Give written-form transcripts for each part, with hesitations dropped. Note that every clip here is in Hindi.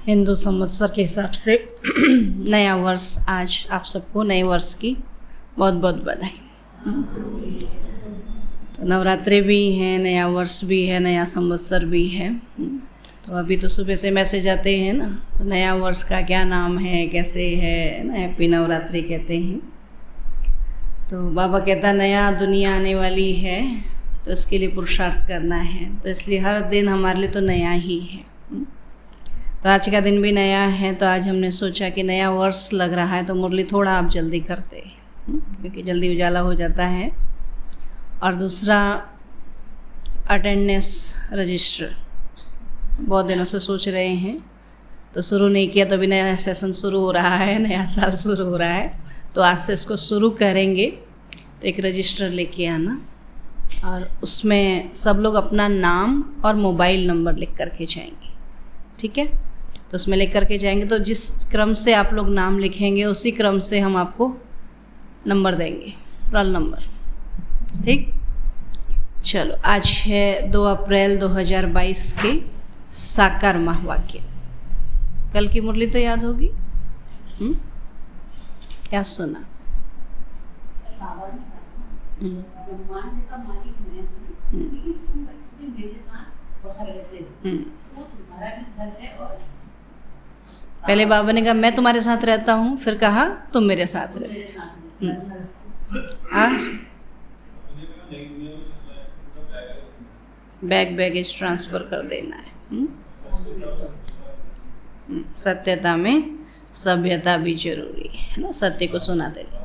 हिंदू संवत्सर के हिसाब से नया वर्ष, आज आप सबको नए वर्ष की बहुत बहुत बधाई। तो नवरात्रि भी हैं, नया वर्ष भी है, नया संवत्सर भी है। तो अभी तो सुबह से मैसेज आते हैं ना, तो नया वर्ष का क्या नाम है, कैसे है ना, हैप्पी नवरात्रि कहते हैं। तो बाबा कहता नया दुनिया आने वाली है, तो इसके लिए पुरुषार्थ करना है। तो इसलिए हर दिन हमारे लिए तो नया ही है। तो आज का दिन भी नया है। तो आज हमने सोचा कि नया वर्ष लग रहा है तो मुरली थोड़ा आप जल्दी करते हैं, क्योंकि जल्दी उजाला हो जाता है। और दूसरा, अटेंडेंस रजिस्टर बहुत दिनों से सोच रहे हैं, तो शुरू नहीं किया। तो अभी नया सेशन शुरू हो रहा है, नया साल शुरू हो रहा है, तो आज से इसको शुरू करेंगे। तो एक रजिस्टर लेके आना और उसमें सब लोग अपना नाम और मोबाइल नंबर लिख करके जाएंगे, ठीक है। तो उसमें लिख करके जाएंगे, तो जिस क्रम से आप लोग नाम लिखेंगे उसी क्रम से हम आपको नंबर देंगे, रोल नंबर, ठीक। चलो, आज है 2 अप्रैल 2022 के साकार महावाक्य। कल की मुरली तो याद होगी, क्या सुना? ब्रह्मांड का मालिक मैं हूँ, लेकिन तुम बच्चे मेरे साथ बाहर रहते हो, वो तुम्हारा भी घर है। और पहले बाबा ने कहा मैं तुम्हारे साथ रहता हूँ, फिर कहा तुम मेरे साथ रहे। बैगेज ट्रांसफ़र कर देना है। सत्यता में सभ्यता भी जरूरी है ना, सत्य को सुनाते रहो।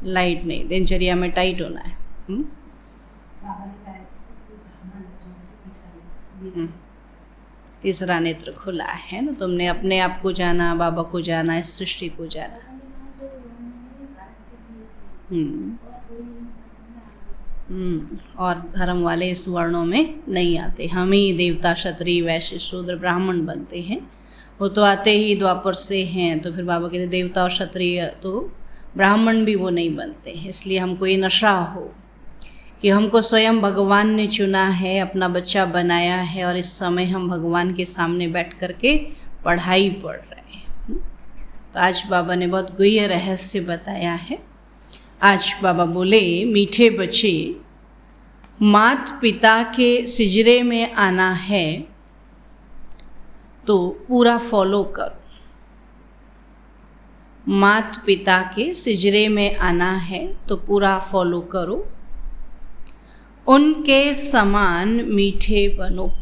लाइट नहीं, दिनचर्या में टाइट होना है। तीसरा नेत्र खुला है ना, तुमने अपने आप को जाना, बाबा को जाना, इस सृष्टि को जाना। और धर्म वाले इस वर्णों में नहीं आते। हम ही देवता, क्षत्रिय, वैश्य, शूद्र, ब्राह्मण बनते हैं। वो तो आते ही द्वापर से हैं। तो फिर बाबा कहते देवता और क्षत्रिय तो ब्राह्मण भी वो नहीं बनते। इसलिए हमको ये नशा हो कि हमको स्वयं भगवान ने चुना है, अपना बच्चा बनाया है, और इस समय हम भगवान के सामने बैठ कर के पढ़ाई पढ़ रहे हैं। तो आज बाबा ने बहुत गुह्य रहस्य बताया है। आज बाबा बोले, मीठे बच्चे, मात पिता के सिजरे में आना है तो पूरा फॉलो करो। मात पिता के सिजरे में आना है तो पूरा फॉलो करो। उनके समान मीठे बनो,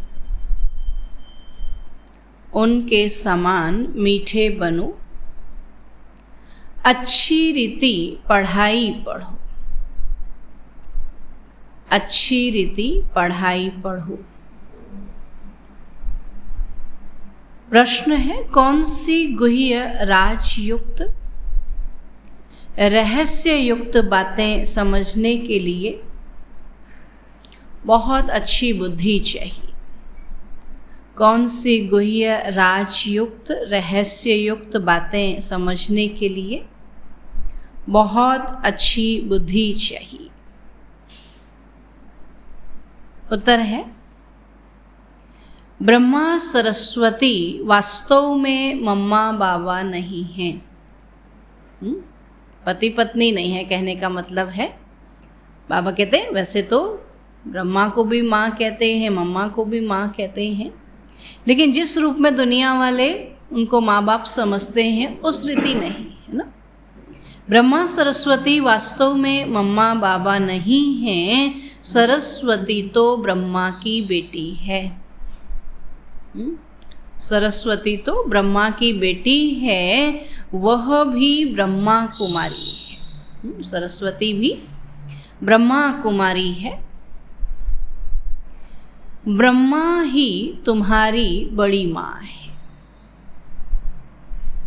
उनके समान मीठे बनो। अच्छी रीति पढ़ाई पढ़ो, अच्छी रीति पढ़ाई पढ़ो। प्रश्न है, कौन सी गुह्य राजयुक्त रहस्य युक्त बातें समझने के लिए बहुत अच्छी बुद्धि चाहिए? कौन सी गुह्य राजयुक्त रहस्य युक्त बातें समझने के लिए बहुत अच्छी बुद्धि चाहिए? उत्तर है, ब्रह्मा सरस्वती वास्तव में मम्मा बाबा नहीं हैं। पति पत्नी नहीं है कहने का मतलब है, बाबा कहते हैं वैसे तो ब्रह्मा को भी माँ कहते हैं, मम्मा को भी माँ कहते हैं, लेकिन जिस रूप में दुनिया वाले उनको माँ बाप समझते हैं उस रीति नहीं है ना। ब्रह्मा सरस्वती वास्तव में मम्मा बाबा नहीं हैं। सरस्वती तो ब्रह्मा की बेटी है। सरस्वती तो ब्रह्मा की बेटी है, वह भी ब्रह्मा कुमारी है। सरस्वती भी ब्रह्मा कुमारी है। ब्रह्मा ही तुम्हारी बड़ी माँ है।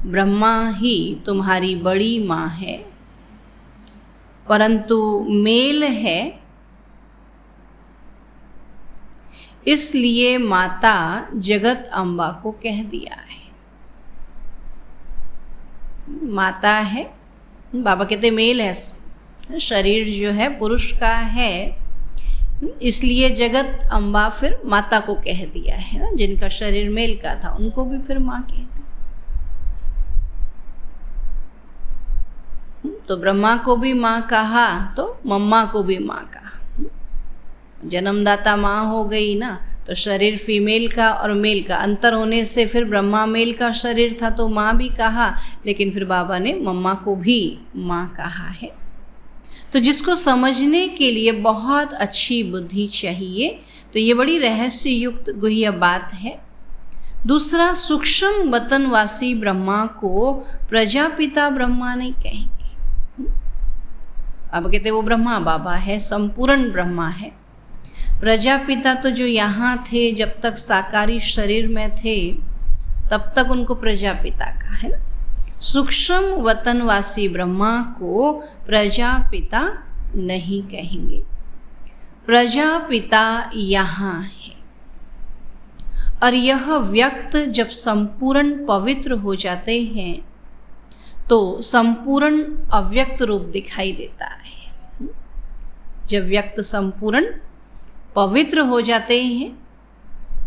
ब्रह्मा ही तुम्हारी बड़ी माँ है, परंतु मेल है, इसलिए माता जगत अम्बा को कह दिया है। माता है, बाबा कहते मेल है, शरीर जो है पुरुष का है, इसलिए जगत अम्बा फिर माता को कह दिया है ना, जिनका शरीर मेल का था उनको भी फिर माँ कह दिया। तो ब्रह्मा को भी माँ कहा तो मम्मा को भी माँ कहा। जन्मदाता माँ हो गई ना, तो शरीर फीमेल का और मेल का अंतर होने से फिर ब्रह्मा मेल का शरीर था तो माँ भी कहा, लेकिन फिर बाबा ने मम्मा को भी माँ कहा है। तो जिसको समझने के लिए बहुत अच्छी बुद्धि चाहिए, तो ये बड़ी रहस्य युक्त गुह्य बात है। दूसरा, सूक्ष्म वतनवासी ब्रह्मा को प्रजापिता ब्रह्मा नहीं कहेंगे। अब कहते वो ब्रह्मा बाबा है, संपूर्ण ब्रह्मा है। प्रजापिता तो जो यहाँ थे जब तक साकारी शरीर में थे तब तक उनको प्रजापिता का है ना। सूक्ष्म वतनवासी ब्रह्मा को प्रजापिता नहीं कहेंगे। प्रजापिता यहाँ है, और यह व्यक्त जब संपूर्ण पवित्र हो जाते हैं तो संपूर्ण अव्यक्त रूप दिखाई देता है। जब व्यक्त संपूर्ण पवित्र हो जाते हैं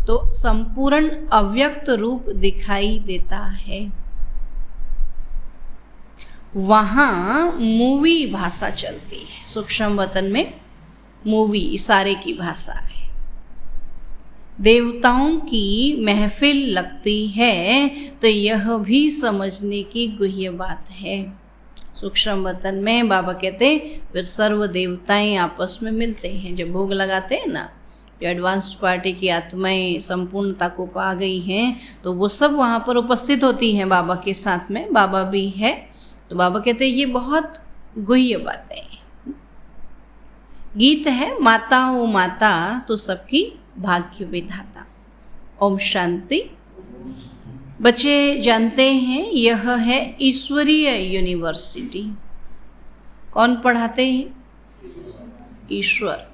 तो संपूर्ण अव्यक्त रूप दिखाई देता है। वहाँ मूवी भाषा चलती है। सूक्ष्म वतन में मूवी, इशारे की भाषा है। देवताओं की महफिल लगती है, तो यह भी समझने की गुह्य बात है। सूक्ष्म वतन में बाबा कहते फिर सर्व देवताएं आपस में मिलते हैं। जब भोग लगाते हैं ना, जो एडवांस पार्टी की आत्माएं संपूर्णता को पा गई हैं, तो वो सब वहाँ पर उपस्थित होती हैं बाबा के साथ में। बाबा भी है, तो बाबा कहते ये बहुत गुह्य बातें हैं। गीत है, माता ओ माता तो सबकी भाग्य विधाता। ओम शांति। बच्चे जानते हैं यह है ईश्वरीय यूनिवर्सिटी। कौन पढ़ाते हैं? ईश्वर।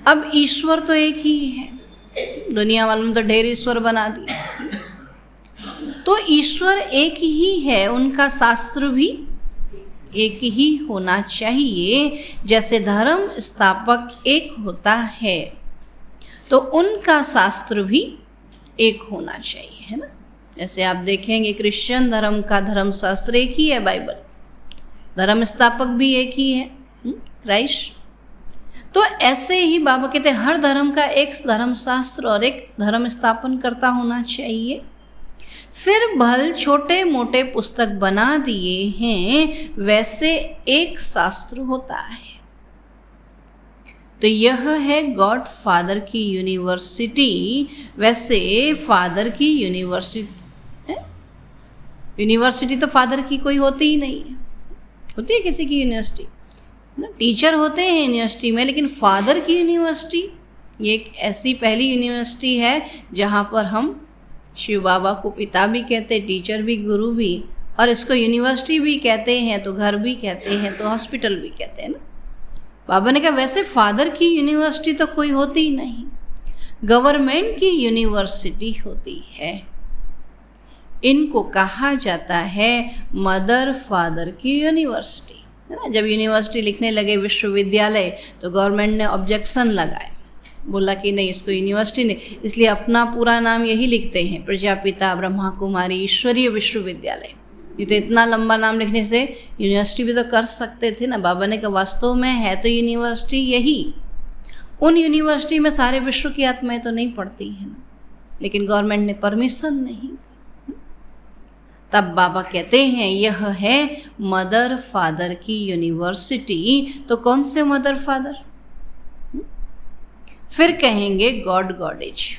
अब ईश्वर तो एक ही है, दुनिया वालों ने तो ढेर ईश्वर बना दिए। तो ईश्वर एक ही है, उनका शास्त्र भी एक ही होना चाहिए। जैसे धर्म स्थापक एक होता है, तो उनका शास्त्र भी एक होना चाहिए, है ना। जैसे आप देखेंगे क्रिश्चियन धर्म का धर्म शास्त्र एक ही है, बाइबल। धर्म स्थापक भी एक ही है, क्राइस्ट। तो ऐसे ही बाबा कहते हैं हर धर्म का एक धर्म शास्त्र और एक धर्म स्थापन करता होना चाहिए। फिर भल छोटे मोटे पुस्तक बना दिए हैं, वैसे एक शास्त्र होता है। तो यह है गॉड फादर की यूनिवर्सिटी। वैसे फादर की यूनिवर्सिटी है, यूनिवर्सिटी तो फादर की कोई होती ही नहीं है। होती है किसी की यूनिवर्सिटी ना, टीचर होते हैं यूनिवर्सिटी में, लेकिन फादर की यूनिवर्सिटी ये एक ऐसी पहली यूनिवर्सिटी है जहाँ पर हम शिव बाबा को पिता भी कहते, टीचर भी, गुरु भी, और इसको यूनिवर्सिटी भी कहते हैं, तो घर भी कहते हैं, तो हॉस्पिटल भी कहते हैं ना। बाबा ने कहा वैसे फादर की यूनिवर्सिटी तो कोई होती ही नहीं, गवर्नमेंट की यूनिवर्सिटी होती है। इनको कहा जाता है मदर फादर की यूनिवर्सिटी, है ना। जब यूनिवर्सिटी लिखने लगे विश्वविद्यालय, तो गवर्नमेंट ने ऑब्जेक्शन लगाया, बोला कि नहीं, इसको यूनिवर्सिटी नहीं, इसलिए अपना पूरा नाम यही लिखते हैं, प्रजापिता ब्रह्मा कुमारी ईश्वरीय विश्वविद्यालय। ये तो इतना लंबा नाम लिखने से यूनिवर्सिटी भी तो कर सकते थे ना। बाबा ने कहा वास्तव में है तो यूनिवर्सिटी यही। उन यूनिवर्सिटी में सारे विश्व की आत्माएं तो नहीं पढ़ती हैं ना, लेकिन गवर्नमेंट ने परमिशन नहीं। तब बाबा कहते हैं यह है मदर फादर की यूनिवर्सिटी। तो कौन से मदर फादर? फिर कहेंगे गॉड गॉडेज।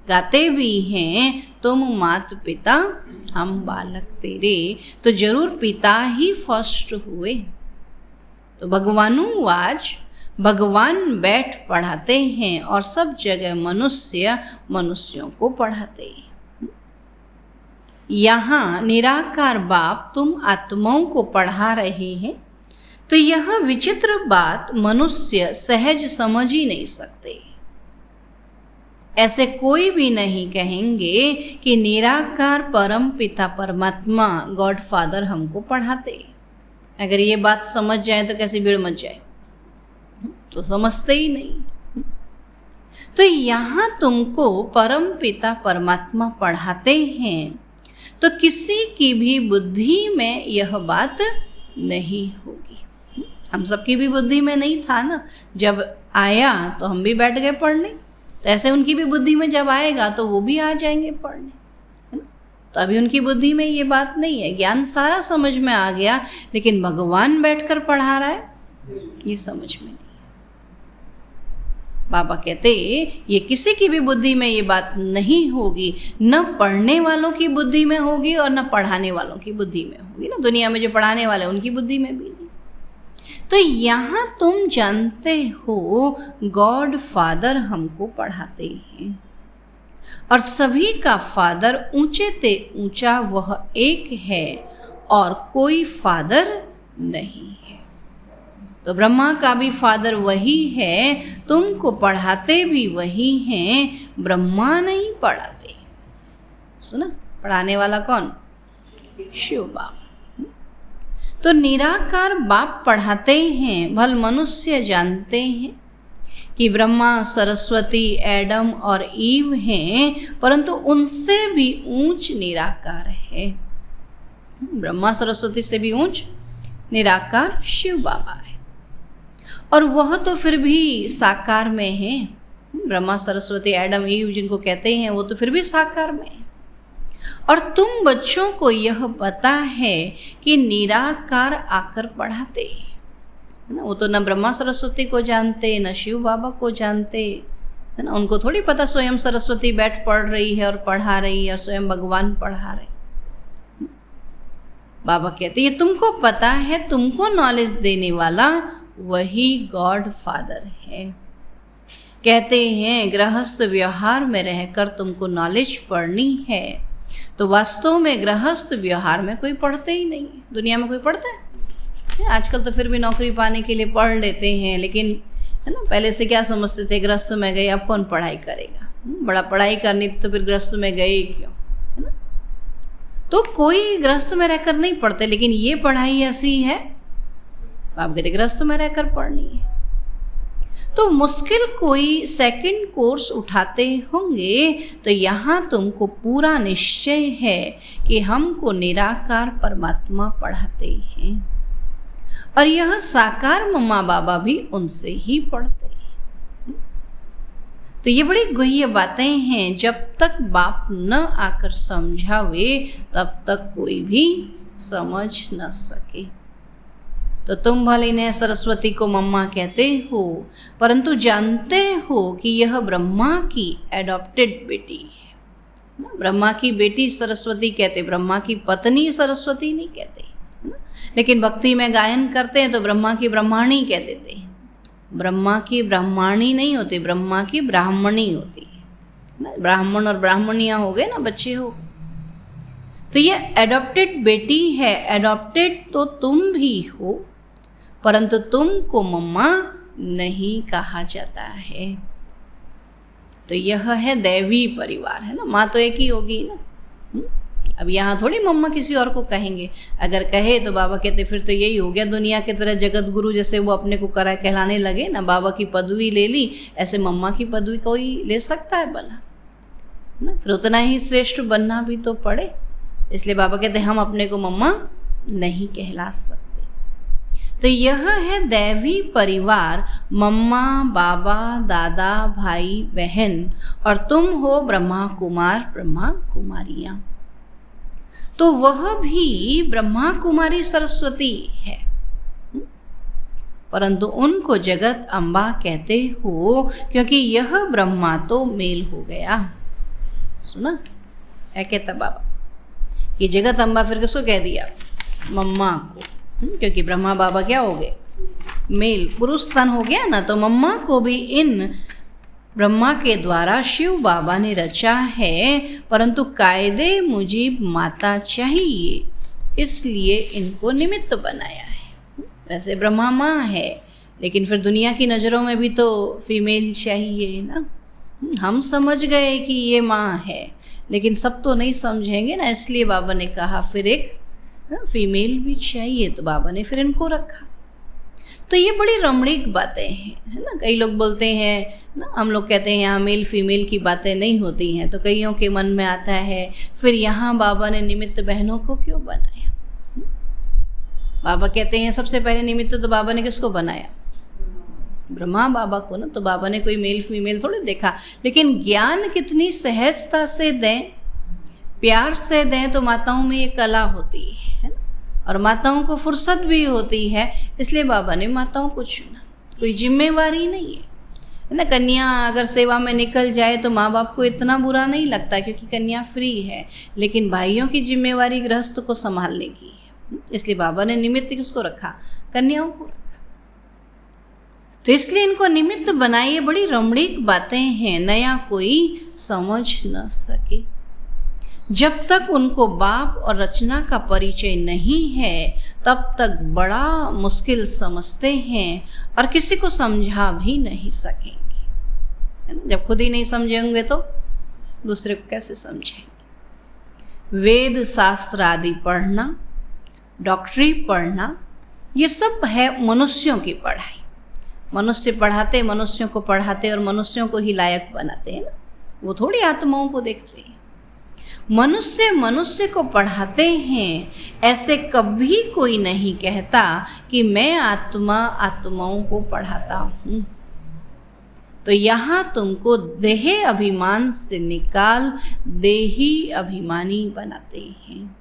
गाते भी हैं तुम मात पिता हम बालक तेरे, तो जरूर पिता ही फर्स्ट हुए। तो भगवानुवाज, भगवान बैठ पढ़ाते हैं और सब जगह मनुष्य मनुष्यों को पढ़ाते हैं। यहाँ निराकार बाप तुम आत्माओं को पढ़ा रहे हैं, तो यह विचित्र बात मनुष्य सहज समझ ही नहीं सकते। ऐसे कोई भी नहीं कहेंगे कि निराकार परम पिता परमात्मा गॉड फादर हमको पढ़ाते। अगर ये बात समझ जाए तो कैसी भीड़ मच जाए। तो समझते ही नहीं। तो यहाँ तुमको परम पिता परमात्मा पढ़ाते हैं, तो किसी की भी बुद्धि में यह बात नहीं होगी। हम सबकी भी बुद्धि में नहीं था ना, जब आया तो हम भी बैठ गए पढ़ने, तो ऐसे उनकी भी बुद्धि में जब आएगा तो वो भी आ जाएंगे पढ़ने, है ना। तो अभी उनकी बुद्धि में ये बात नहीं है, ज्ञान सारा समझ में आ गया, लेकिन भगवान बैठकर पढ़ा रहा है ये समझ में नहीं। बाबा कहते ये किसी की भी बुद्धि में ये बात नहीं होगी, न पढ़ने वालों की बुद्धि में होगी और न पढ़ाने वालों की बुद्धि में होगी ना। दुनिया में जो पढ़ाने वाले उनकी बुद्धि में भी नहीं। तो यहाँ तुम जानते हो गॉड फादर हमको पढ़ाते हैं, और सभी का फादर ऊंचे ते ऊंचा वह एक है और कोई फादर नहीं है। तो ब्रह्मा का भी फादर वही है, तुमको पढ़ाते भी वही हैं, ब्रह्मा नहीं पढ़ाते। सुना, पढ़ाने वाला कौन? शिव बाबा। तो निराकार बाप पढ़ाते हैं। भल मनुष्य जानते हैं कि ब्रह्मा सरस्वती एडम और ईव हैं, परंतु उनसे भी ऊंच निराकार है। ब्रह्मा सरस्वती से भी ऊंच निराकार शिव बाबा है, और वह तो फिर भी साकार में है। ब्रह्मा सरस्वती एडम ईव जिनको कहते हैं वो तो फिर भी साकार में है। और तुम बच्चों को यह पता है कि निराकार आकर पढ़ाते है ना। वो तो न ब्रह्मा सरस्वती को जानते, न शिव बाबा को जानते, है ना। उनको थोड़ी पता स्वयं सरस्वती बैठ पढ़ रही है और पढ़ा रही है, और स्वयं भगवान पढ़ा रहे। बाबा कहते ये तुमको पता है, तुमको नॉलेज देने वाला वही गॉड फादर है। कहते हैं गृहस्थ व्यवहार में रहकर तुमको नॉलेज पढ़नी है, तो वास्तव में गृहस्थ व्यवहार में कोई पढ़ते ही नहीं। दुनिया में कोई पढ़ता है? आजकल तो फिर भी नौकरी पाने के लिए पढ़ लेते हैं, लेकिन है ना, पहले से क्या समझते थे, गृहस्थ में गए अब कौन पढ़ाई करेगा। बड़ा पढ़ाई करनी थी तो फिर गृहस्थ में गए क्यों, है ना। तो कोई गृहस्थ में रहकर नहीं पढ़ते, लेकिन ये पढ़ाई ऐसी है आप कहते गृहस्थ में रहकर पढ़नी है। तो मुश्किल कोई सेकंड कोर्स उठाते होंगे, तो यहाँ तुमको पूरा निश्चय है कि हमको निराकार परमात्मा पढ़ाते हैं, और यह साकार मम्मा बाबा भी उनसे ही पढ़ते हैं। तो ये बड़ी गुह्य बातें हैं, जब तक बाप न आकर समझावे तब तक कोई भी समझ न सके। तो तुम भले ने सरस्वती को मम्मा कहते हो, परंतु जानते हो कि यह ब्रह्मा की एडॉप्टेड बेटी है। ब्रह्मा की बेटी सरस्वती कहते, ब्रह्मा की पत्नी सरस्वती नहीं कहते, है ना। लेकिन भक्ति में गायन करते हैं तो ब्रह्मा की ब्रह्माणी कह देते हैं। ब्रह्मा की ब्रह्माणी नहीं होती, ब्रह्मा की ब्राह्मणी होती है। ब्राह्मण और ब्राह्मणियाँ हो गए ना, बच्चे हो। तो ये एडॉप्टेड बेटी है। एडॉप्टेड तो तुम भी हो, परंतु तुमको मम्मा नहीं कहा जाता है। तो यह है दैवी परिवार, है ना। माँ तो एक ही होगी ना। अब यहाँ थोड़ी मम्मा किसी और को कहेंगे। अगर कहे तो बाबा कहते फिर तो यही हो गया दुनिया की तरह, जगत गुरु जैसे वो अपने को कहलाने लगे ना। बाबा की पदवी ले ली, ऐसे मम्मा की पदवी कोई ले सकता है भला ना। फिर उतना ही श्रेष्ठ बनना भी तो पड़े। इसलिए बाबा कहते हम अपने को मम्मा नहीं कहला सकते। तो यह है दैवी परिवार, मम्मा बाबा दादा भाई बहन, और तुम हो ब्रह्मा कुमार ब्रह्मा कुमारियाँ। तो वह भी ब्रह्मा कुमारी सरस्वती है, परंतु उनको जगत अम्बा कहते हो, क्योंकि यह ब्रह्मा तो मेल हो गया। सुना क्या कहता बाबा, ये जगत अम्बा फिर किसको कह दिया? मम्मा को। क्योंकि ब्रह्मा बाबा क्या हो गए? मेल, पुरुष तन हो गया ना। तो मम्मा को भी इन ब्रह्मा के द्वारा शिव बाबा ने रचा है, परंतु कायदे मुजीब माता चाहिए, इसलिए इनको निमित्त बनाया है। वैसे ब्रह्मा माँ है, लेकिन फिर दुनिया की नज़रों में भी तो फीमेल चाहिए ना। हम समझ गए कि ये माँ है, लेकिन सब तो नहीं समझेंगे ना। इसलिए बाबा ने कहा फिर एक फीमेल भी चाहिए, तो बाबा ने फिर इनको रखा। तो ये बड़ी रमणीक बातें हैं, है ना। कई लोग बोलते हैं ना, हम लोग कहते हैं यहाँ मेल फीमेल की बातें नहीं होती हैं, तो कईयों के मन में आता है फिर यहाँ बाबा ने निमित्त बहनों को क्यों बनाया। बाबा कहते हैं सबसे पहले निमित्त तो बाबा ने किसको बनाया, ब्रह्मा बाबा को ना। तो बाबा ने कोई मेल फीमेल थोड़ी देखा, लेकिन ज्ञान कितनी सहजता से दें, प्यार से दें, तो माताओं में ये कला होती है ना, और माताओं को फुर्सत भी होती है, इसलिए बाबा ने माताओं को चुना। कोई जिम्मेवारी नहीं है ना। कन्या अगर सेवा में निकल जाए तो माँ बाप को इतना बुरा नहीं लगता, क्योंकि कन्या फ्री है, लेकिन भाइयों की जिम्मेवारी गृहस्थ को संभालने की है, इसलिए बाबा ने निमित्त किसको रखा, कन्याओं को रखा। तो इसलिए इनको निमित्त बनाइए, बड़ी रमणीक बातें हैं, नया कोई समझ न सके। जब तक उनको बाप और रचना का परिचय नहीं है तब तक बड़ा मुश्किल समझते हैं और किसी को समझा भी नहीं सकेंगे, है ना। जब खुद ही नहीं समझेंगे तो दूसरे को कैसे समझेंगे। वेद शास्त्र आदि पढ़ना, डॉक्टरी पढ़ना, ये सब है मनुष्यों की पढ़ाई। मनुष्य पढ़ाते, मनुष्यों को पढ़ाते और मनुष्यों को ही लायक बनाते हैं ना, वो थोड़ी आत्माओं को देखते हैं। मनुष्य मनुष्य को पढ़ाते हैं, ऐसे कभी कोई नहीं कहता कि मैं आत्मा आत्माओं को पढ़ाता हूँ। तो यहाँ तुमको देह अभिमान से निकाल देही अभिमानी बनाते हैं।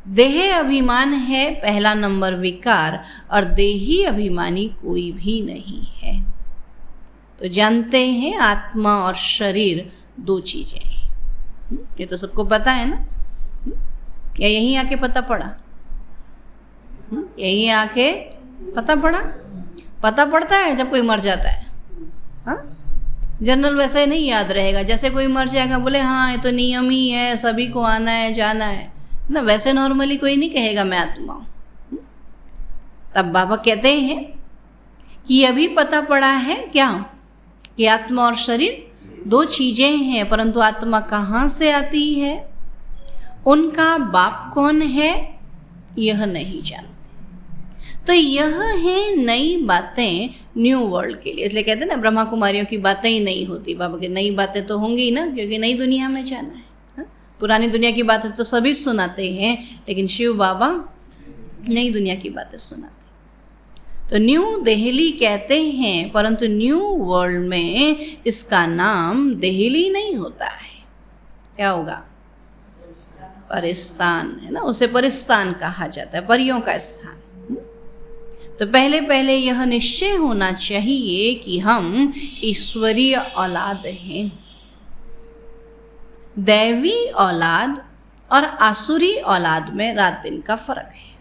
देह अभिमान है पहला नंबर विकार, और देही अभिमानी कोई भी नहीं है। तो जानते हैं आत्मा और शरीर दो चीजें हैं, ये तो सबको पता है ना, या यहीं आके पता पड़ा, यहीं आके पता पड़ा। पता पड़ता है जब कोई मर जाता है, हाँ। जनरल वैसे नहीं याद रहेगा, जैसे कोई मर जाएगा बोले हाँ ये तो नियम ही है, सभी को आना है जाना है ना, वैसे नॉर्मली कोई नहीं कहेगा मैं आत्मा हूँ। तब बाबा कहते हैं कि अभी पता पड़ा है क्या, कि आत्मा और शरीर दो चीजें हैं, परंतु आत्मा कहाँ से आती है, उनका बाप कौन है, यह नहीं जानते। तो यह है नई बातें न्यू वर्ल्ड के लिए। इसलिए कहते हैं ना ब्रह्मा कुमारियों की बातें ही नहीं होती। बाबा की नई बातें तो होंगी ही ना, क्योंकि नई दुनिया में जाना है, हा? पुरानी दुनिया की बातें तो सभी सुनाते हैं, लेकिन शिव बाबा नई दुनिया की बातें सुनाते। तो न्यू दिल्ली कहते हैं, परंतु न्यू वर्ल्ड में इसका नाम दिल्ली नहीं होता है, क्या होगा, परिस्तान, है ना। उसे परिस्तान कहा जाता है, परियों का स्थान। तो पहले पहले यह निश्चय होना चाहिए कि हम ईश्वरीय औलाद हैं। दैवी औलाद और आसुरी औलाद में रात दिन का फर्क है।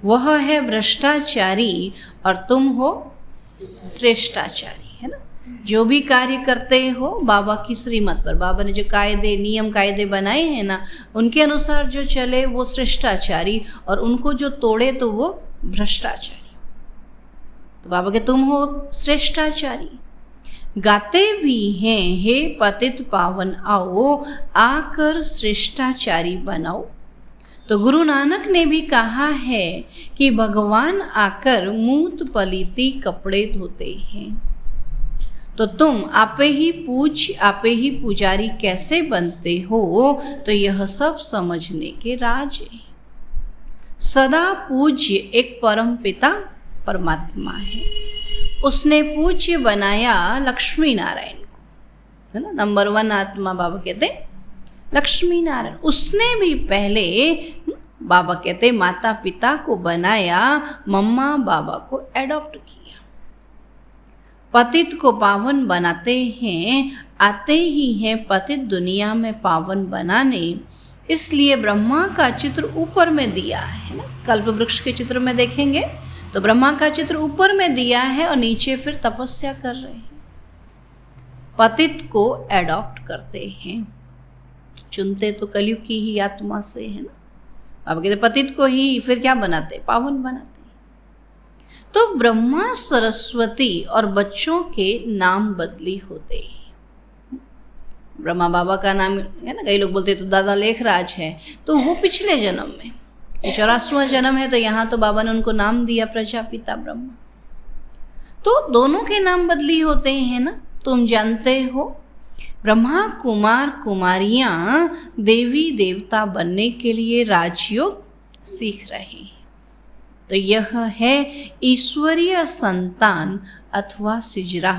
वह है भ्रष्टाचारी और तुम हो श्रेष्ठाचारी, है ना। जो भी कार्य करते हो बाबा की श्रीमत पर, बाबा ने जो कायदे नियम कायदे बनाए हैं ना, उनके अनुसार जो चले वो श्रेष्ठाचारी, और उनको जो तोड़े तो वो भ्रष्टाचारी। तो बाबा के तुम हो श्रेष्ठाचारी। गाते भी हैं, हे पतित पावन आओ, आकर श्रेष्ठाचारी बनाओ। तो गुरु नानक ने भी कहा है कि भगवान आकर मूत पलीती कपड़े धोते हैं। तो तुम आपे ही पूज आपे ही पुजारी कैसे बनते हो, तो यह सब समझने के राज है। सदा पूज्य एक परम पिता परमात्मा है, उसने पूज्य बनाया लक्ष्मी नारायण को, है ना। नंबर 1 आत्मा बाबा कहते लक्ष्मी नारायण। उसने भी पहले बाबा कहते माता पिता को बनाया, मम्मा बाबा को एडॉप्ट किया। पतित को पावन बनाते हैं, आते ही हैं पतित दुनिया में पावन बनाने। इसलिए ब्रह्मा का चित्र ऊपर में दिया है ना। कल्प वृक्ष के चित्र में देखेंगे तो ब्रह्मा का चित्र ऊपर में दिया है और नीचे फिर तपस्या कर रहे हैं। पतित को एडॉप्ट करते हैं, चुनते तो कलयुग की ही आत्मा से, है ना। अब कहते पतित को ही फिर क्या बनाते, पावन बनाते। तो ब्रह्मा सरस्वती और बच्चों के नाम बदली होते हैं। ब्रह्मा बाबा का नाम है ना, कई लोग बोलते तो दादा लेखराज है, तो वो पिछले जन्म में, 84वां जन्म है, तो यहाँ तो बाबा ने उनको नाम दिया प्रजापिता ब्रह्मा। तो दोनों के नाम बदली होते हैं ना, तुम जानते हो। ब्रह्मा कुमार कुमारियां देवी देवता बनने के लिए राजयोग सीख रहे हैं। तो यह है ईश्वरीय संतान अथवा सिजरा।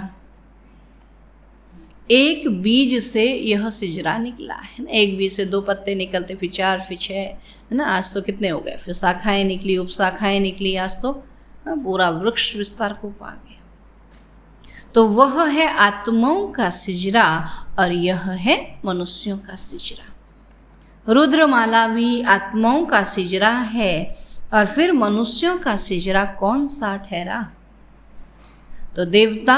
एक बीज से यह सिजरा निकला है ना। एक बीज से 2 पत्ते निकलते, फिर 4, फिर 6, है ना। आज तो कितने हो गए, फिर शाखाएं निकली, उपशाखाएं निकली, आज तो पूरा वृक्ष विस्तार को पा गया। तो वह है आत्माओं का सिजरा और यह है मनुष्यों का सिजरा। रुद्रमाला भी आत्माओं का सिजरा है और फिर मनुष्यों का सिजरा कौन सा ठहरा? तो देवता,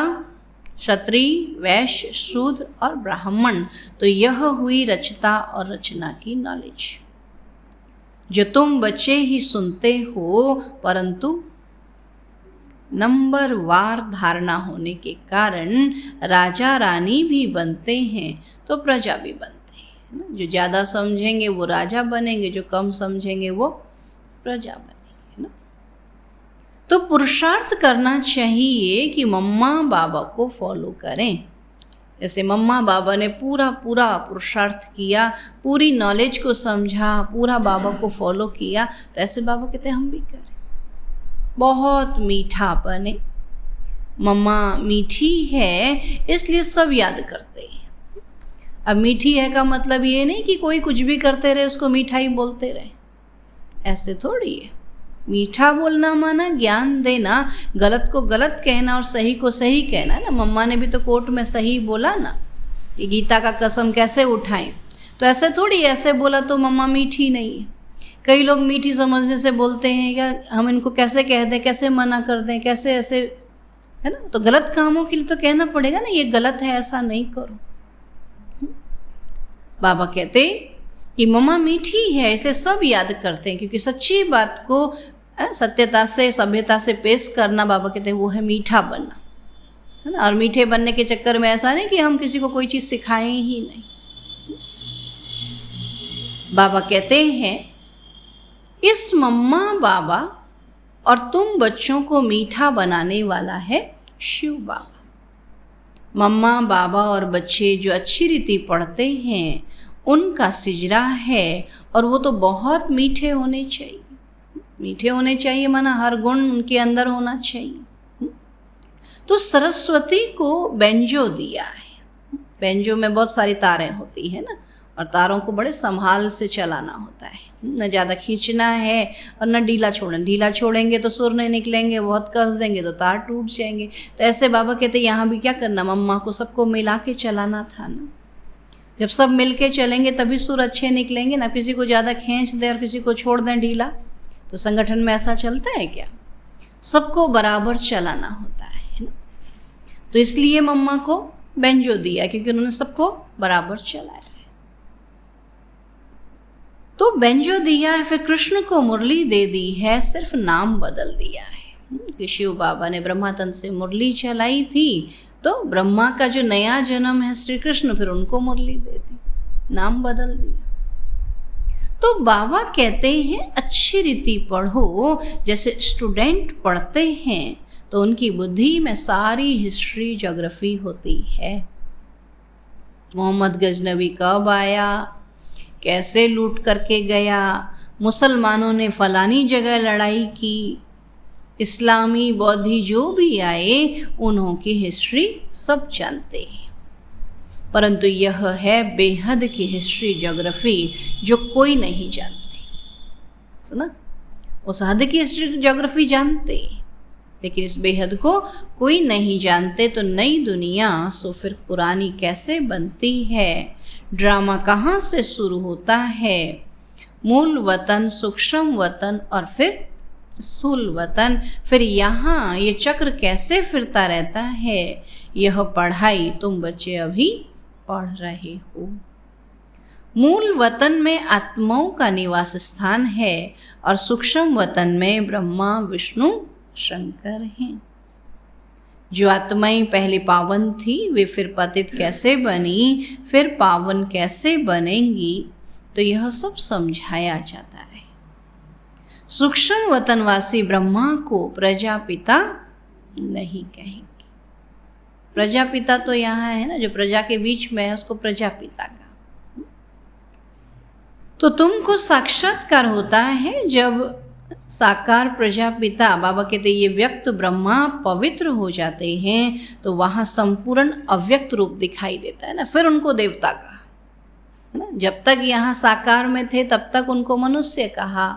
क्षत्रिय, वैश्य, शूद्र और ब्राह्मण, तो यह हुई रचता और रचना की नॉलेज जो तुम बच्चे ही सुनते हो, परंतु नंबर वार धारणा होने के कारण राजा रानी भी बनते हैं तो प्रजा भी बनते हैं ना। जो ज़्यादा समझेंगे वो राजा बनेंगे, जो कम समझेंगे वो प्रजा बनेंगे ना। तो पुरुषार्थ करना चाहिए कि मम्मा बाबा को फॉलो करें। जैसे मम्मा बाबा ने पूरा पुरुषार्थ किया, पूरी नॉलेज को समझा, पूरा बाबा को फॉलो किया, तो ऐसे बाबा कहते हैं हम भी करें। बहुत मीठा बने। मम्मा मीठी है इसलिए सब याद करते हैं। अब मीठी है का मतलब ये नहीं कि कोई कुछ भी करते रहे उसको मिठाई बोलते रहे, ऐसे थोड़ी है। मीठा बोलना माना ज्ञान देना, गलत को गलत कहना और सही को सही कहना ना। मम्मा ने भी तो कोर्ट में सही बोला ना कि गीता का कसम कैसे उठाएं, तो ऐसे थोड़ी ऐसे बोला तो मम्मा मीठी नहीं है। कई लोग मीठी समझने से बोलते हैं क्या हम इनको कैसे कह दें, कैसे मना कर दें, कैसे ऐसे, है ना। तो गलत कामों के लिए तो कहना पड़ेगा ना, ये गलत है, ऐसा नहीं करो। बाबा कहते कि मम्मा मीठी है इसलिए सब याद करते हैं, क्योंकि सच्ची बात को सत्यता से, सभ्यता से पेश करना, बाबा कहते हैं वो है मीठा बनना, है ना। और मीठे बनने के चक्कर में ऐसा नहीं कि हम किसी को कोई चीज़ सिखाएं ही नहीं। बाबा कहते हैं इस मम्मा बाबा और तुम बच्चों को मीठा बनाने वाला है शिव बाबा। मम्मा बाबा और बच्चे जो अच्छी रीति पढ़ते हैं उनका सिजरा है, और वो तो बहुत मीठे होने चाहिए। मीठे होने चाहिए माना हर गुण उनके अंदर होना चाहिए। तो सरस्वती को बेंजो दिया है। बेंजो में बहुत सारी तारें होती है ना, और तारों को बड़े संभाल से चलाना होता है, न ज़्यादा खींचना है और न ढीला छोड़ना। ढीला छोड़ेंगे तो सुर नहीं निकलेंगे, बहुत कस देंगे तो तार टूट जाएंगे। तो ऐसे बाबा कहते यहाँ भी क्या करना, मम्मा को सबको मिला के चलाना था ना। जब सब मिल के चलेंगे तभी सुर अच्छे निकलेंगे ना। किसी को ज़्यादा खींच दें और किसी को छोड़ दें ढीला, तो संगठन में ऐसा चलता है क्या? सबको बराबर चलाना होता है ना। तो इसलिए मम्मा को बेंजो दिया, क्योंकि उन्होंने सबको बराबर चलाया। तो बेंजो दिया है, फिर कृष्ण को मुरली दे दी है, सिर्फ नाम बदल दिया है। कि शिव बाबा ने ब्रह्मा तन से मुरली चलाई थी, तो ब्रह्मा का जो नया जन्म है श्री कृष्ण, फिर उनको मुरली दे दी, नाम बदल दिया। तो बाबा कहते हैं अच्छी रीति पढ़ो। जैसे स्टूडेंट पढ़ते हैं तो उनकी बुद्धि में सारी हिस्ट्री, ज्योग्राफी होती है। मोहम्मद गजनबी कब आया, कैसे लूट करके गया, मुसलमानों ने फलानी जगह लड़ाई की, इस्लामी बौद्धी जो भी आए उन्हों की हिस्ट्री सब जानते हैं। परंतु यह है बेहद की हिस्ट्री, ज्योग्राफी जो कोई नहीं जानते। सुना, उस हद की हिस्ट्री ज्योग्राफी जानते, लेकिन इस बेहद को कोई नहीं जानते। तो नई दुनिया सो फिर पुरानी कैसे बनती है, ड्रामा कहाँ से शुरू होता है, मूल वतन, सूक्ष्म वतन और फिर स्थूल वतन, फिर यहाँ ये चक्र कैसे फिरता रहता है, यह पढ़ाई तुम बच्चे अभी पढ़ रहे हो। मूल वतन में आत्माओं का निवास स्थान है और सूक्ष्म वतन में ब्रह्मा, विष्णु, शंकर हैं। जो आत्माएं पहले पावन थी वे फिर पतित कैसे बनी, फिर पावन कैसे बनेंगी, तो यह सब समझाया जाता है। सूक्ष्म वतनवासी ब्रह्मा को प्रजापिता नहीं कहेंगे। प्रजापिता तो यहाँ है ना, जो प्रजा के बीच में है उसको प्रजापिता का। तो तुमको साक्षात्कार होता है जब साकार प्रजापिता, बाबा कहते ये व्यक्त ब्रह्मा पवित्र हो जाते हैं तो वहाँ संपूर्ण अव्यक्त रूप दिखाई देता है ना, फिर उनको देवता कहा है ना। जब तक यहाँ साकार में थे तब तक उनको मनुष्य कहा,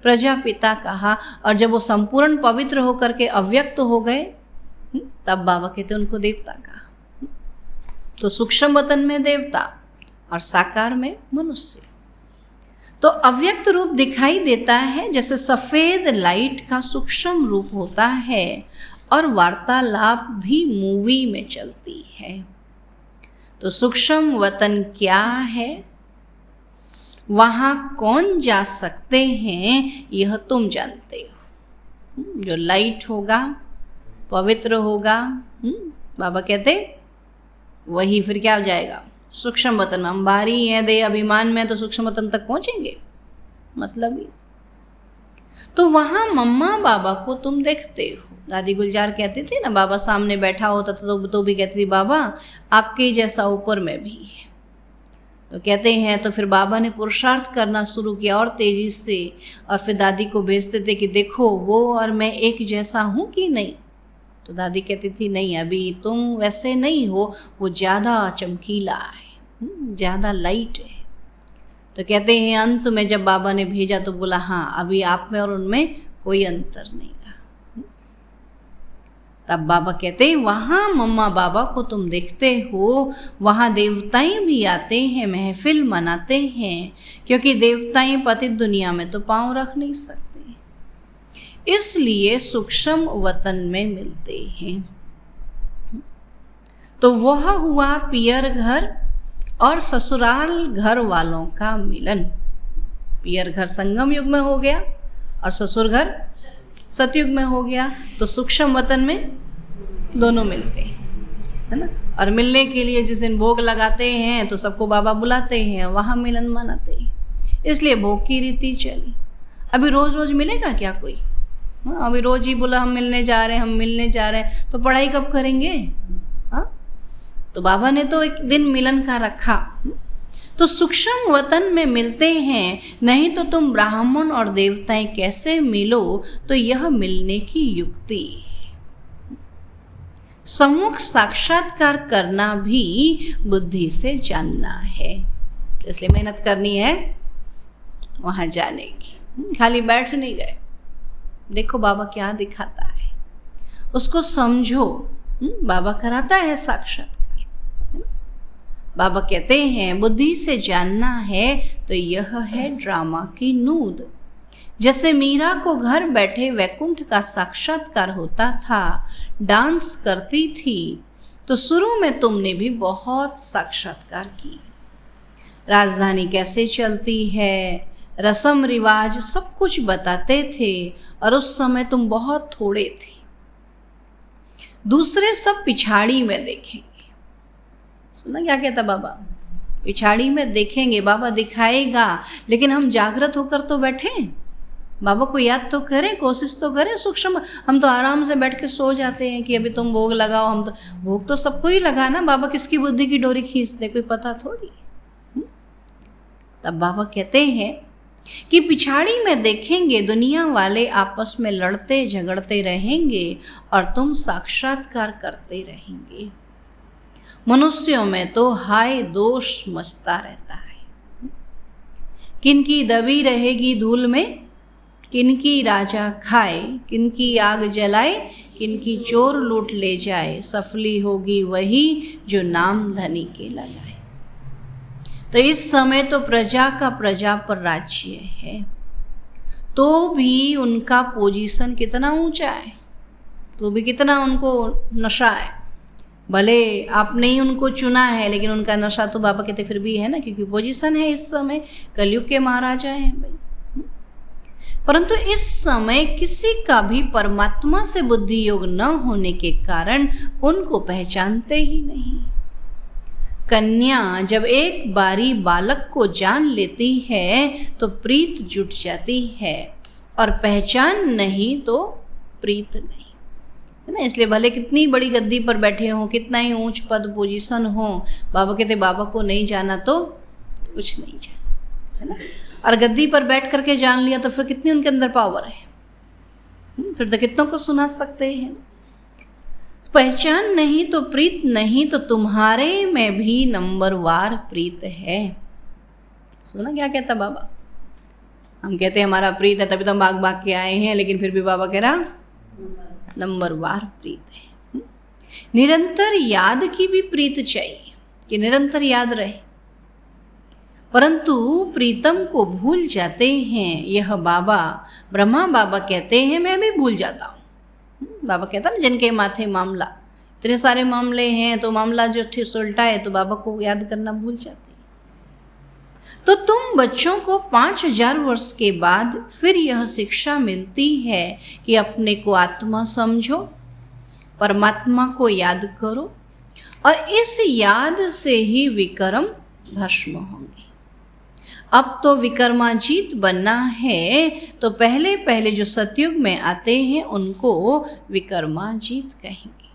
प्रजापिता कहा, और जब वो संपूर्ण पवित्र होकर के अव्यक्त हो गए तब बाबा कहते उनको देवता कहा। तो सूक्ष्म वतन में देवता और साकार में मनुष्य। तो अव्यक्त रूप दिखाई देता है जैसे सफेद लाइट का सूक्ष्म रूप होता है, और वार्तालाप भी मूवी में चलती है। तो सूक्ष्म वतन क्या है, वहाँ कौन जा सकते हैं यह तुम जानते हो। जो लाइट होगा, पवित्र होगा, बाबा कहते वही फिर क्या हो जाएगा, सूक्ष्म वतन में। हम बाहरी हैं देह अभिमान में, तो सूक्ष्म वतन तक पहुंचेंगे मतलब ही। तो वहाँ मम्मा बाबा को तुम देखते हो। दादी गुलजार कहती थी ना, बाबा सामने बैठा होता था तो भी कहती थी बाबा आपके जैसा ऊपर में भी है। तो कहते हैं तो फिर बाबा ने पुरुषार्थ करना शुरू किया और तेजी से, और फिर दादी को भेजते थे कि देखो वो और मैं एक जैसा हूँ कि नहीं। तो दादी कहती थी नहीं, अभी तुम वैसे नहीं हो, वो ज़्यादा चमकीला है, ज़्यादा लाइट है। तो कहते हैं अंत में जब बाबा ने भेजा तो बोला हाँ अभी आप में और उनमें कोई अंतर नहीं रहा। तब बाबा कहते हैं वहाँ मम्मा बाबा को तुम देखते हो, वहाँ देवताएं भी आते हैं, महफिल मनाते हैं, क्योंकि देवताएं पतित दुनिया में तो पाँव रख नहीं सकते, इसलिए सूक्ष्म वतन में मिलते हैं। तो वह हुआ पियर घर और ससुराल घर वालों का मिलन। पियर घर संगम युग में हो गया और ससुर घर सतयुग में हो गया। तो सूक्ष्म वतन में दोनों मिलते हैं, है ना। और मिलने के लिए जिस दिन भोग लगाते हैं तो सबको बाबा बुलाते हैं, वहाँ मिलन मनाते हैं, इसलिए भोग की रीति चली। अभी रोज रोज मिलेगा क्या कोई? अभी रोज ही बोला हम मिलने जा रहे हैं, हम मिलने जा रहे हैं, तो पढ़ाई कब करेंगे? हाँ, तो बाबा ने तो एक दिन मिलन का रखा। तो सूक्ष्म वतन में मिलते हैं, नहीं तो तुम ब्राह्मण और देवताएं कैसे मिलो? तो यह मिलने की युक्ति है। सम्मुख साक्षात्कार करना भी बुद्धि से जानना है, इसलिए मेहनत करनी है वहां जाने की। खाली बैठ नहीं गए, देखो बाबा क्या दिखाता है, उसको समझो। बाबा कराता है साक्षात्कार। बाबा कहते हैं बुद्धि से जानना है तो यह है ड्रामा की नूद। जैसे मीरा को घर बैठे वैकुंठ का साक्षात्कार होता था, डांस करती थी, तो शुरू में तुमने भी बहुत साक्षात्कार की। राजधानी कैसे चलती है, रस्म रिवाज सब कुछ बताते थे, और उस समय तुम बहुत थोड़े थे। दूसरे सब पिछाड़ी में देखेंगे। सुना क्या कहता बाबा? पिछाड़ी में देखेंगे, बाबा दिखाएगा, लेकिन हम जागृत होकर तो बैठे, बाबा को याद तो करें, कोशिश तो करें सूक्ष्म। हम तो आराम से बैठ के सो जाते हैं कि अभी तुम भोग लगाओ, हम तो भोग तो सबको ही लगाना, बाबा किसकी बुद्धि की डोरी खींचते कोई पता थोड़ी। तब बाबा कहते हैं कि पिछाड़ी में देखेंगे, दुनिया वाले आपस में लड़ते झगड़ते रहेंगे और तुम साक्षात्कार करते रहेंगे। मनुष्यों में तो हाय दोष मचता रहता है, किनकी दबी रहेगी धूल में, किनकी राजा खाए, किनकी आग जलाए, किनकी चोर लूट ले जाए, सफली होगी वही जो नाम धनी के लगाए। तो इस समय तो प्रजा का प्रजा पर राज्य है, तो भी उनका पोजीशन कितना ऊंचा है, तो भी कितना उनको नशा है। भले आपने ही उनको चुना है, लेकिन उनका नशा तो बाबा कहते फिर भी है ना, क्योंकि पोजीशन है इस समय, कलयुग के महाराजा हैं भाई। परंतु इस समय किसी का भी परमात्मा से बुद्धि योग न होने के कारण उनको पहचानते ही नहीं। कन्या जब एक बारी बालक को जान लेती है तो प्रीत जुट जाती है, और पहचान नहीं तो प्रीत नहीं, है ना। इसलिए भले कितनी बड़ी गद्दी पर बैठे हों, कितना ही ऊंच पद पोजीशन हो, बाबा कहते बाबा को नहीं जाना तो कुछ नहीं जाना, है ना। और गद्दी पर बैठ करके जान लिया तो फिर कितनी उनके अंदर पावर है, फिर तो कितनों को सुना सकते हैं। पहचान नहीं तो प्रीत नहीं, तो तुम्हारे में भी नंबरवार प्रीत है। सुना क्या कहता बाबा? हम कहते हैं हमारा प्रीत है तभी तो हम भाग भाग के आए हैं, लेकिन फिर भी बाबा कह रहा नंबरवार प्रीत है। निरंतर याद की भी प्रीत चाहिए कि निरंतर याद रहे, परंतु प्रीतम को भूल जाते हैं। यह बाबा ब्रह्मा बाबा कहते हैं मैं भी भूल जाता हूँ। बाबा कहता ना जिनके माथे मामला, इतने सारे मामले हैं तो मामला जो उल्टा है तो बाबा को याद करना भूल जाते हैं। तो तुम बच्चों को 5000 वर्ष के बाद फिर यह शिक्षा मिलती है कि अपने को आत्मा समझो, परमात्मा को याद करो, और इस याद से ही विक्रम भस्म होंगे। अब तो विक्रमाजीत बनना है, तो पहले पहले जो सतयुग में आते हैं उनको विक्रमाजीत कहेंगे।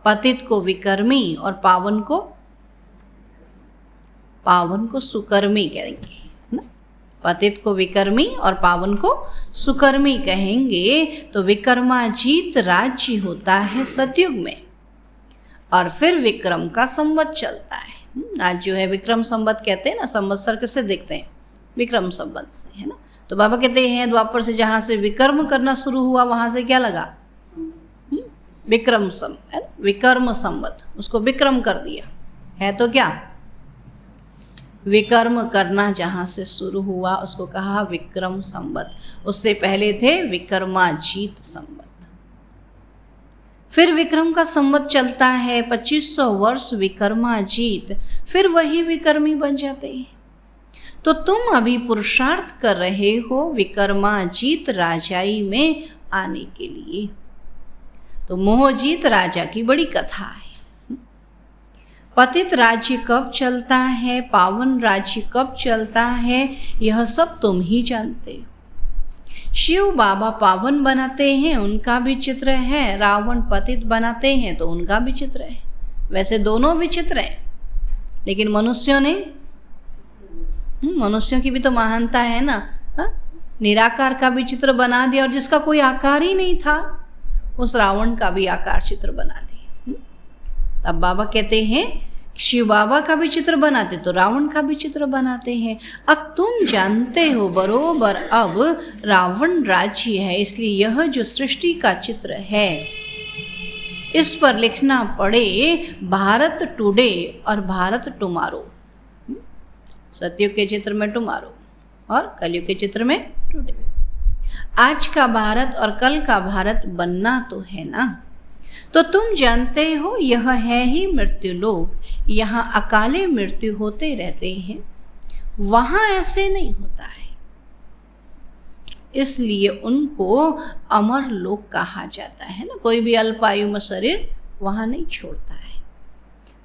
पतित को विकर्मी और पावन को सुकर्मी कहेंगे, ना। पतित को विकर्मी और पावन को सुकर्मी कहेंगे। तो विक्रमाजीत राज्य होता है सतयुग में, और फिर विक्रम का संवत चलता है। आज जो है विक्रम संवत कहते हैं ना, संवत्सर किससे देखते हैं? विक्रम संवत से, है ना। तो बाबा कहते हैं द्वापर से जहाँ से विकर्म करना शुरू हुआ वहाँ से क्या लगा? विक्रम सम, है ना, विकर्म संवत, उसको विक्रम कर दिया है। तो क्या विकर्म करना जहाँ से शुरू हुआ उसको कहा विक्रम संवत। उससे पहले थे विक्रमाजीत संवत। फिर विक्रम का संवत चलता है 2500 वर्ष विक्रमाजीत, फिर वही विक्रमी बन जाते हैं। तो तुम अभी पुरुषार्थ कर रहे हो विक्रमाजीत राजाई में आने के लिए। तो मोहजीत राजा की बड़ी कथा है। पतित राज्य कब चलता है, पावन राज्य कब चलता है, यह सब तुम ही जानते हो। शिव बाबा पावन बनाते हैं, उनका भी चित्र है। रावण पतित बनाते हैं तो उनका भी चित्र है। वैसे दोनों विचित्र हैं, लेकिन मनुष्यों ने मनुष्यों की भी तो महानता है ना। निराकार का भी चित्र बना दिया, और जिसका कोई आकार ही नहीं था उस रावण का भी आकार चित्र बना दिया। अब बाबा कहते हैं शिव बाबा का भी चित्र बनाते तो रावण का भी चित्र बनाते हैं। अब तुम जानते हो बरोबर अब रावण राज्य है, इसलिए यह जो सृष्टि का चित्र है इस पर लिखना पड़े भारत टुडे और भारत टुमारो। सतयुग के चित्र में टुमारो और कलयुग के चित्र में टुडे। आज का भारत और कल का भारत बनना तो है ना। तो तुम जानते हो यह है ही मृत्यु लोक, यहाँ अकाले मृत्यु होते रहते हैं, वहाँ ऐसे नहीं होता है, इसलिए उनको अमर लोक कहा जाता है ना। कोई भी अल्पायु में शरीर वहाँ नहीं छोड़ता है।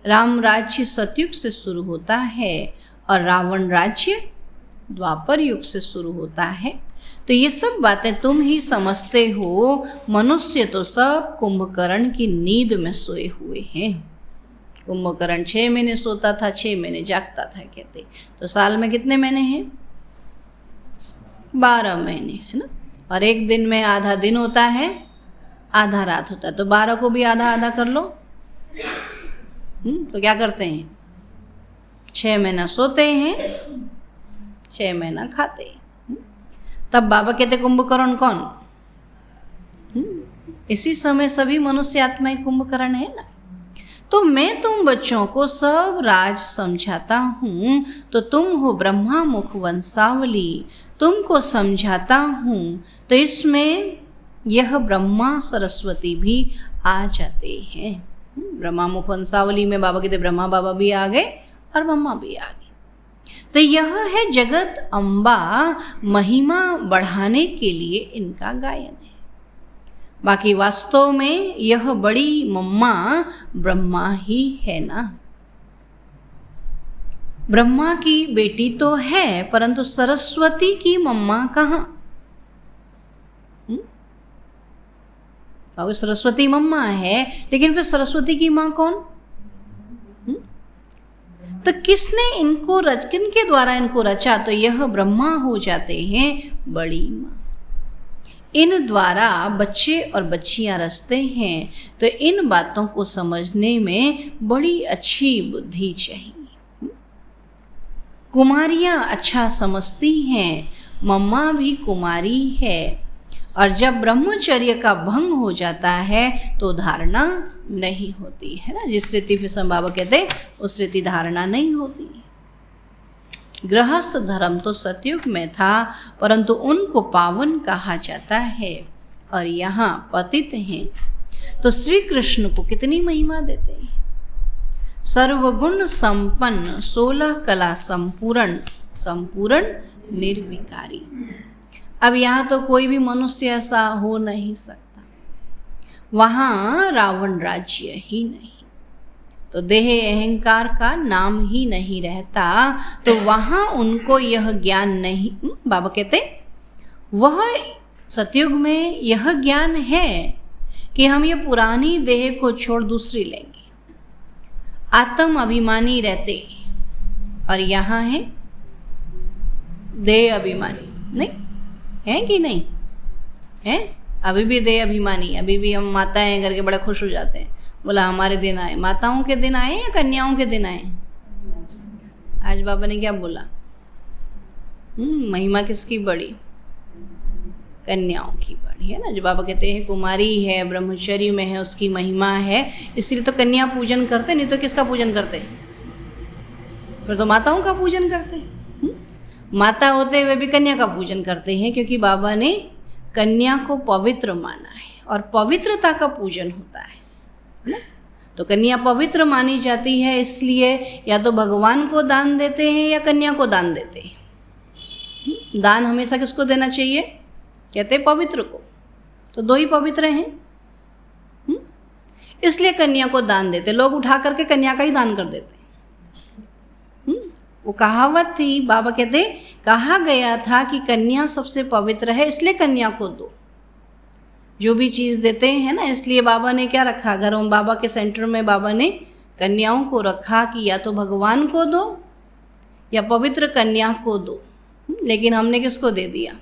राम राज्य सतयुग से शुरू होता है और रावण राज्य द्वापर युग से शुरू होता है। तो ये सब बातें तुम ही समझते हो। मनुष्य तो सब कुंभकर्ण की नींद में सोए हुए हैं। कुंभकर्ण 6 महीने सोता था, 6 महीने जागता था कहते। तो साल में कितने महीने हैं? 12 महीने, है ना। और एक दिन में आधा दिन होता है, आधा रात होता है। तो 12 को भी आधा आधा कर लो। तो क्या करते हैं? 6 महीना सोते हैं, 6 महीना खाते हैं। तब बाबा कहते कुंभकर्ण कौन? इसी समय सभी मनुष्य आत्माएं कुंभकर्ण है ना। तो मैं तुम बच्चों को सब राज समझाता हूँ, तो तुम हो ब्रह्मा मुख वंशावली, तुमको समझाता हूँ। तो इसमें यह ब्रह्मा सरस्वती भी आ जाते हैं। ब्रह्मा मुख वंशावली में बाबा कहते ब्रह्मा बाबा भी आ गए और ब्रह्मा भी आ गए। तो यह है जगत अम्बा, महिमा बढ़ाने के लिए इनका गायन है। बाकी वास्तव में यह बड़ी मम्मा ब्रह्मा ही है ना। ब्रह्मा की बेटी तो है, परंतु सरस्वती की मम्मा कहाँ? बाबा सरस्वती मम्मा है, लेकिन फिर सरस्वती की माँ कौन? तो किसने इनको किनके द्वारा इनको रचा? तो यह ब्रह्मा हो जाते हैं बड़ी माँ। इन द्वारा बच्चे और बच्चियां रचते हैं। तो इन बातों को समझने में बड़ी अच्छी बुद्धि चाहिए। कुमारियां अच्छा समझती हैं, मम्मा भी कुमारी है, और जब ब्रह्मचर्य का भंग हो जाता है तो धारणा नहीं होती है ना। जिस रीति फिर बाबा कहते उस रीति धारणा नहीं होती। गृहस्थ धर्म तो सतयुग में था, परंतु उनको पावन कहा जाता है, और यहाँ पतित हैं। तो श्री कृष्ण को कितनी महिमा देते हैं। सर्वगुण संपन्न, 16 कला संपूर्ण, संपूर्ण निर्विकारी। अब यहाँ तो कोई भी मनुष्य ऐसा हो नहीं सकता। वहाँ रावण राज्य ही नहीं, तो देह अहंकार का नाम ही नहीं रहता। तो वहाँ उनको यह ज्ञान नहीं, बाबा कहते वह सतयुग में यह ज्ञान है कि हम ये पुरानी देह को छोड़ दूसरी लेंगे। आत्म अभिमानी रहते, और यहाँ है देह अभिमानी। नहीं है कि नहीं है? अभी भी देह अभिमानी। अभी भी हम माताएं करके बड़ा खुश हो जाते हैं, बोला हमारे दिन आए। माताओं के दिन आए या कन्याओं के दिन आए? आज बाबा ने क्या बोला? महिमा किसकी बड़ी? कन्याओं की बड़ी है ना। जो बाबा कहते हैं कुमारी है, ब्रह्मचर्य में है, उसकी महिमा है, इसलिए तो कन्या पूजन करते, नहीं तो किसका पूजन करते? फिर तो माताओं का पूजन करते। माता होते हुए भी कन्या का पूजन करते हैं, क्योंकि बाबा ने कन्या को पवित्र माना है, और पवित्रता का पूजन होता है ना। तो कन्या पवित्र मानी जाती है, इसलिए या तो भगवान को दान देते हैं या कन्या को दान देते हैं। दान हमेशा किसको देना चाहिए? कहते हैं पवित्र को। तो दो ही पवित्र हैं, इसलिए कन्या को दान देते। लोग उठा करके कन्या का ही दान कर देते। वो कहावत थी, बाबा कहते कहा गया था कि कन्या सबसे पवित्र है, इसलिए कन्या को दो। जो भी चीज़ देते हैं ना, इसलिए बाबा ने क्या रखा घरों में? बाबा के सेंटर में बाबा ने कन्याओं को रखा कि या तो भगवान को दो या पवित्र कन्या को दो। लेकिन हमने किसको दे दिया?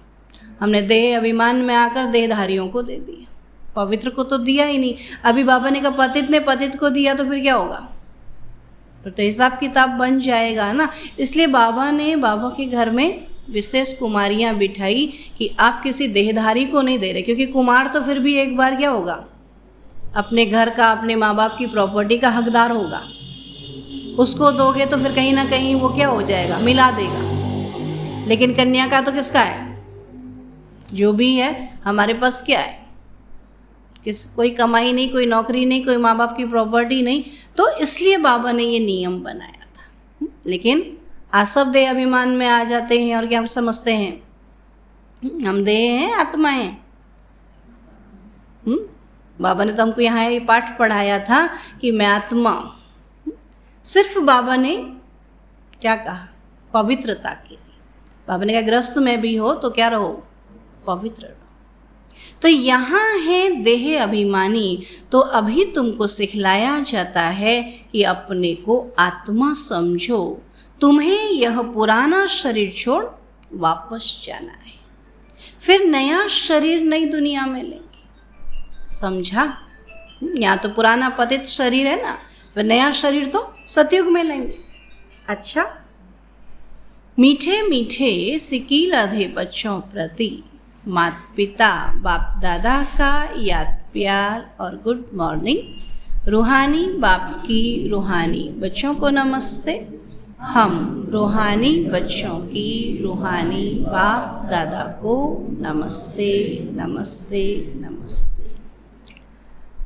हमने देह अभिमान में आकर देहधारियों को दे दिया, पवित्र को तो दिया ही नहीं। अभी बाबा ने कहा पतित ने पतित को दिया, तो फिर क्या होगा? फिर तो हिसाब किताब बन जाएगा ना। इसलिए बाबा ने बाबा के घर में विशेष कुमारियां बिठाई कि आप किसी देहधारी को नहीं दे रहे, क्योंकि कुमार तो फिर भी एक बार क्या होगा? अपने घर का, अपने माँ बाप की प्रॉपर्टी का हकदार होगा। उसको दोगे तो फिर कहीं ना कहीं वो क्या हो जाएगा? मिला देगा। लेकिन कन्या का तो किसका है? जो भी है हमारे पास क्या है? कोई कमाई नहीं, कोई नौकरी नहीं, कोई माँ बाप की प्रॉपर्टी नहीं। तो इसलिए बाबा ने ये नियम बनाया था। लेकिन आज सब देह अभिमान में आ जाते हैं, और क्या हम समझते हैं हम देह हैं, आत्मा हैं। बाबा ने तो हमको यहाँ ये पाठ पढ़ाया था कि मैं आत्मा हूँ। सिर्फ बाबा ने क्या कहा? पवित्रता के लिए। बाबा ने कहा ग्रस्त में भी हो तो क्या रहो? पवित्र रहो। तो यहाँ है देह अभिमानी। तो अभी तुमको सिखलाया जाता है कि अपने को आत्मा समझो। तुम्हें यह पुराना शरीर छोड़ वापस जाना है, फिर नया शरीर नई दुनिया में लेंगे। समझा? यहाँ तो पुराना पतित शरीर है ना, फिर नया शरीर तो सतयुग में लेंगे। अच्छा, मीठे मीठे सिकील आधे बच्चों प्रति माता पिता बाप दादा का याद प्यार और गुड मॉर्निंग। रूहानी बाप की रूहानी बच्चों को नमस्ते। हम रूहानी बच्चों की रूहानी बाप दादा को नमस्ते नमस्ते नमस्ते।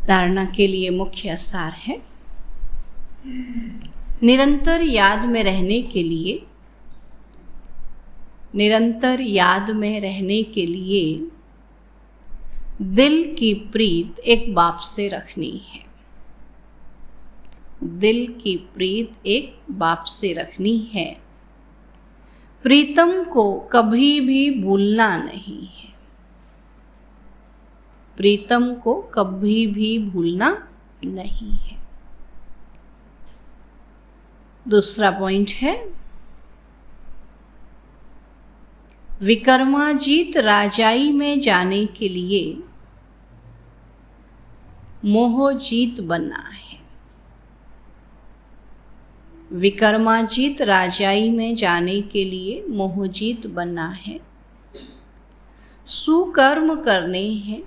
धारणा के लिए मुख्य सार है, निरंतर याद में रहने के लिए, निरंतर याद में रहने के लिए दिल की प्रीत एक बाप से रखनी है। दिल की प्रीत एक बाप से रखनी है। प्रीतम को कभी भी भूलना नहीं है। प्रीतम को कभी भी भूलना नहीं है। दूसरा पॉइंट है, विक्रमाजीत राजाई में जाने के लिए मोहजीत बनना है। विक्रमाजीत राजाई में जाने के लिए मोहजीत बनना है। सुकर्म करने हैं,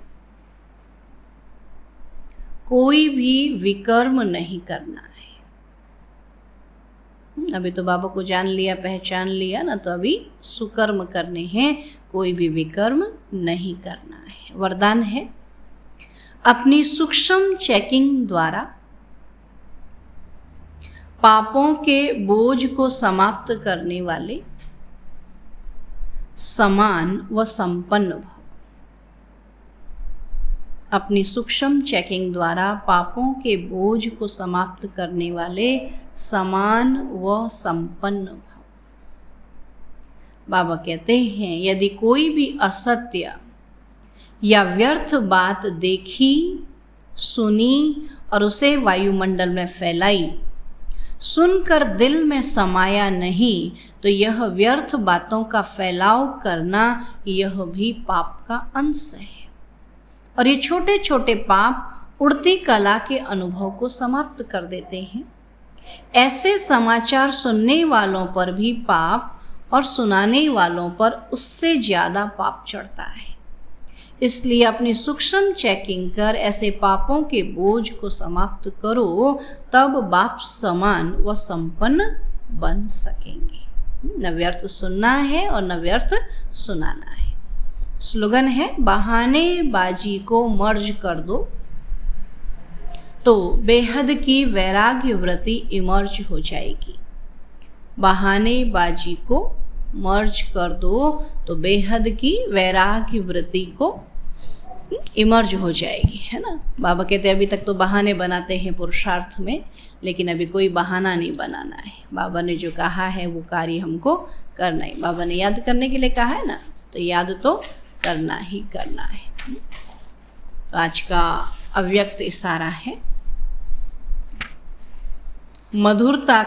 कोई भी विकर्म नहीं करना है। अभी तो बाबा को जान लिया, पहचान लिया ना, तो अभी सुकर्म करने हैं, कोई भी विकर्म नहीं करना है। वरदान है, अपनी सूक्ष्म चेकिंग द्वारा पापों के बोझ को समाप्त करने वाले समान व संपन्न भव। अपनी सूक्ष्म चेकिंग द्वारा पापों के बोझ को समाप्त करने वाले समान व संपन्न भव। बाबा कहते हैं, यदि कोई भी असत्य या व्यर्थ बात देखी, सुनी और उसे वायुमंडल में फैलाई, सुनकर दिल में समाया नहीं, तो यह व्यर्थ बातों का फैलाव करना, यह भी पाप का अंश है। और ये छोटे छोटे पाप उड़ती कला के अनुभव को समाप्त कर देते हैं। ऐसे समाचार सुनने वालों पर भी पाप और सुनाने वालों पर उससे ज़्यादा पाप चढ़ता है। इसलिए अपनी सूक्ष्म चेकिंग कर ऐसे पापों के बोझ को समाप्त करो, तब बाप समान व संपन्न बन सकेंगे। न व्यर्थ सुनना है और न व्यर्थ सुनाना है। स्लोगन है, बहानेबाजी को मर्ज कर दो तो बेहद की वैराग्य वृत्ति इमर्ज हो जाएगी। बहानेबाजी को मर्ज कर दो तो बेहद की वैराग्य वृत्ति को इमर्ज हो जाएगी, है ना। बाबा कहते हैं, अभी तक तो बहाने बनाते हैं पुरुषार्थ में, लेकिन अभी कोई बहाना नहीं बनाना है। बाबा ने जो कहा है वो कार्य हमको करना है। बाबा ने याद करने के लिए कहा है ना, तो याद तो करना ही करना है। तो आज का अव्यक्त इशारा है, मधुरता